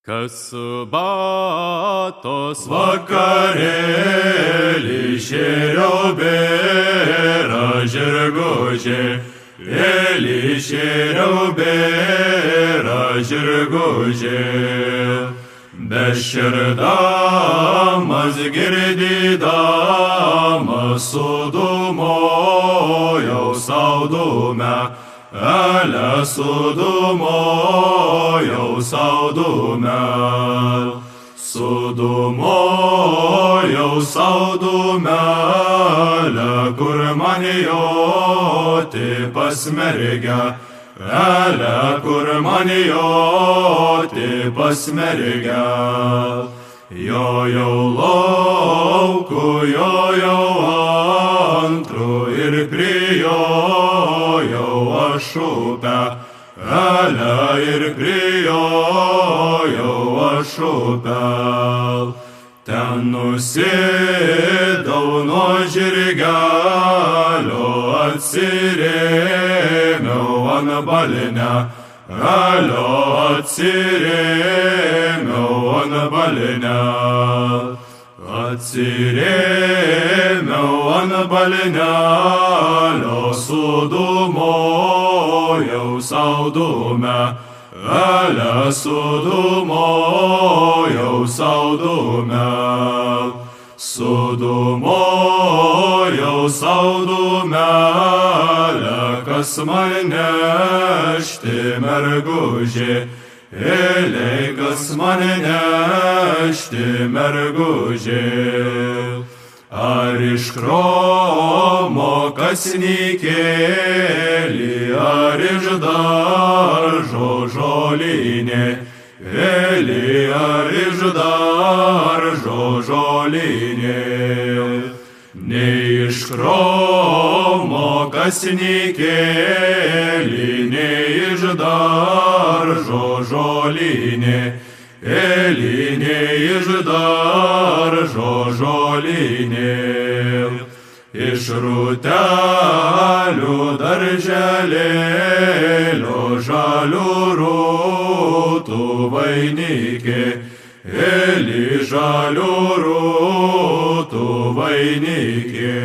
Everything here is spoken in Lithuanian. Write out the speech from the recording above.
Kas batos vakarėlį šėriau bėra žirgužė, vėlį šėriau bėra žirgužė. Beširdamas girdydamas sudūmojau saudume, ale sudūmojau saudume. Sudūmojau saudume, ale kur man joti pasmergia, ale kur man joti pasmergia. Jojau lauku, jojau antru ir prijojau aš upę, ale ir prijojau aš upę. Ten nusidau nuo žirgelio, atsirėmiau ant balinę, alio atsirėmiau ant balinę. Atsirėmiau ant balinę, alio sudūmojau saudume, ale sudūmojau saudume. Sudūmojau saudume, ale kas man nešti mergužė, eilei kas man nešti mergužė. Ar iš kromo kasnikėlį, ar iš daržo žolinė, vėlį ar iš daržo žolinė. Nei iš kromo kasnikėlį, nei iš daržo žolinė, vėlį nei iš daržo žolinė. Iš rūtelių darželėlio žalių rūtų vainikė, vėlį žalių rūtų vainikė.